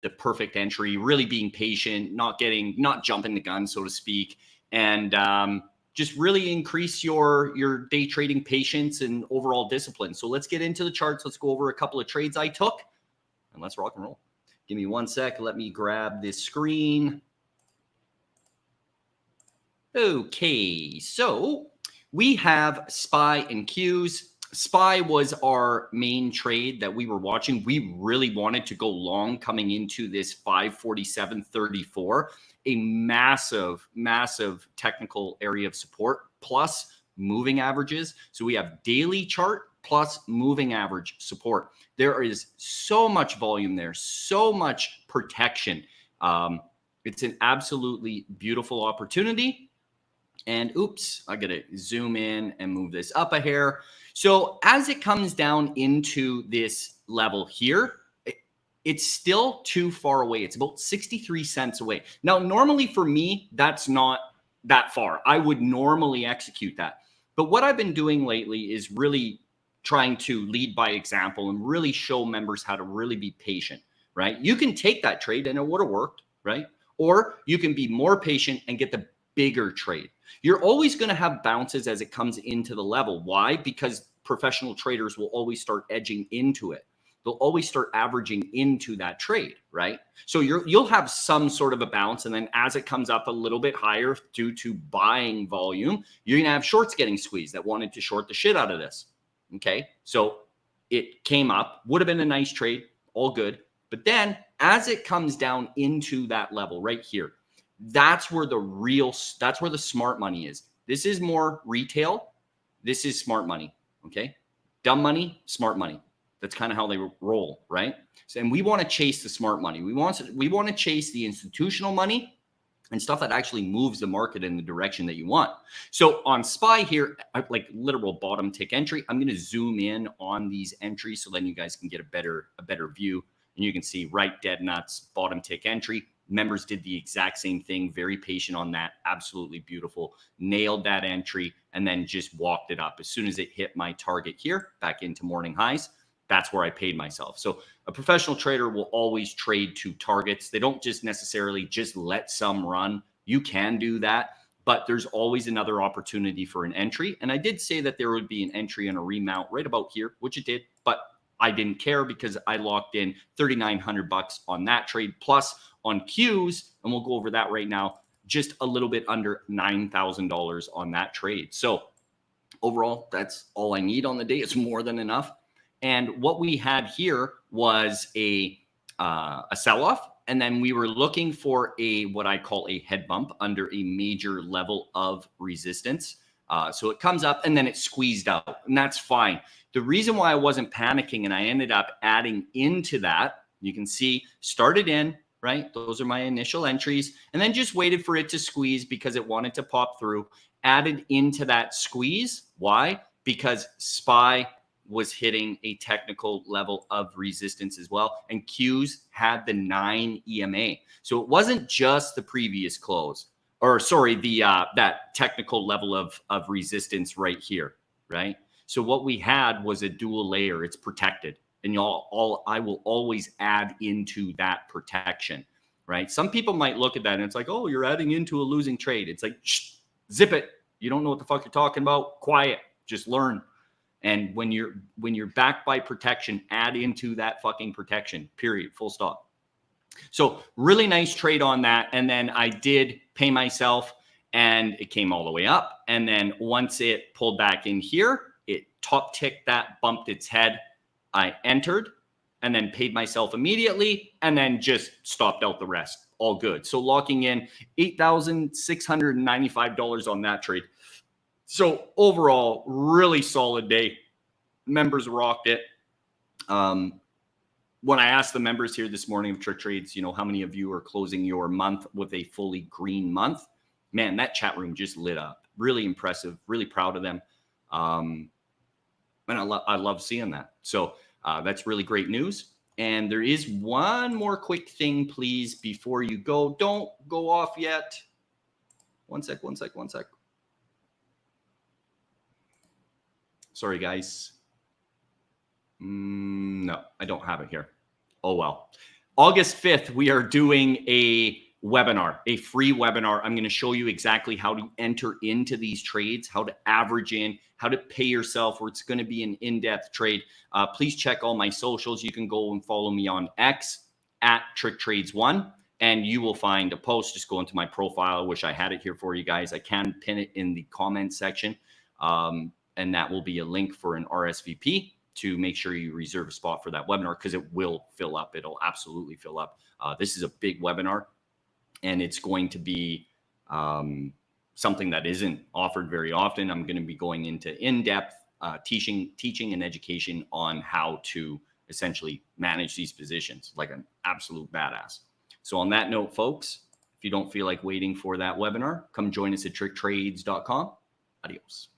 the perfect entry, really being patient, not jumping the gun, so to speak, and just really increase your day trading patience and overall discipline. So let's get into the charts. Let's go over a couple of trades I took, and let's rock and roll. Give me 1 sec. Let me grab this screen. Okay, so we have SPY and Qs. SPY was our main trade that we were watching. We really wanted to go long coming into this 547.34, a massive, massive technical area of support plus moving averages. So we have daily chart plus moving average support. There is so much volume there, so much protection. It's an absolutely beautiful opportunity. And oops, I got to zoom in and move this up a hair. So as it comes down into this level here, it's still too far away. It's about 63 cents away. Now, normally for me, that's not that far. I would normally execute that. But what I've been doing lately is really trying to lead by example and really show members how to really be patient, right? You can take that trade and it would have worked, right? Or you can be more patient and get the bigger trade. You're always going to have bounces as it comes into the level. Why? Because professional traders will always start edging into it. They'll always start averaging into that trade, right? So you'll have some sort of a bounce, and then as it comes up a little bit higher due to buying volume, you're going to have shorts getting squeezed that wanted to short the shit out of this. Okay, so it came up, would have been a nice trade, all good. But then as it comes down into that level right here, that's where the smart money is. This is more retail. This is smart money. Okay. Dumb money, smart money. That's kind of how they roll, right? So, and we want to chase the smart money. We want to chase the institutional money and stuff that actually moves the market in the direction that you want. So on SPY here, like literal bottom tick entry, I'm going to zoom in on these entries so then you guys can get a better view. And you can see right dead nuts, bottom tick entry. Members did the exact same thing, very patient on that, absolutely beautiful, nailed that entry, and then just walked it up. As soon as it hit my target here, back into morning highs, that's where I paid myself. So a professional trader will always trade to targets. They don't just necessarily just let some run. You can do that, but there's always another opportunity for an entry. And I did say that there would be an entry and a remount right about here, which it did, but I didn't care because I locked in $3,900 on that trade, plus on Qs, and we'll go over that right now, just a little bit under $9,000 on that trade. So overall, that's all I need on the day. It's more than enough. And what we had here was a sell-off, and then we were looking for what I call a head bump under a major level of resistance. So it comes up and then it squeezed out, and that's fine. The reason why I wasn't panicking and I ended up adding into that, you can see, started in, right? Those are my initial entries, and then just waited for it to squeeze because it wanted to pop through, added into that squeeze. Why? Because SPY was hitting a technical level of resistance as well, and Qs had the 9 EMA. So it wasn't just the previous close, or sorry, the that technical level of resistance right here, right? So what we had was a dual layer. It's protected. And I will always add into that protection, right? Some people might look at that and it's like, oh, you're adding into a losing trade. It's like, shh, zip it. You don't know what the fuck you're talking about. Quiet. Just learn. And when you're backed by protection, add into that fucking protection, period, full stop. So really nice trade on that. And then I did pay myself and it came all the way up. And then once it pulled back in here, it top ticked that, bumped its head. I entered and then paid myself immediately and then just stopped out the rest. All good. So locking in $8,695 on that trade. So overall, really solid day. Members rocked it. When I asked the members here this morning of Tricktrades, how many of you are closing your month with a fully green month? Man, that chat room just lit up. Really impressive. Really proud of them. And I love seeing that. So that's really great news. And there is one more quick thing, please, before you go. Don't go off yet. One sec. Sorry, guys. No, I don't have it here. Oh, well. August 5th, we are doing a webinar, a free webinar. I'm going to show you exactly how to enter into these trades, how to average in, how to pay yourself, where it's going to be an in-depth trade. Please check all my socials. You can go and follow me on X at Tricktrades1, and you will find a post. Just go into my profile. I wish I had it here for you guys. I can pin it in the comments section, and that will be a link for an RSVP to make sure you reserve a spot for that webinar, because it will fill up. It'll absolutely fill up. This is a big webinar, and it's going to be something that isn't offered very often. I'm going to be going into in-depth teaching and education on how to essentially manage these positions like an absolute badass. So on that note, folks, if you don't feel like waiting for that webinar, come join us at tricktrades.com. Adios.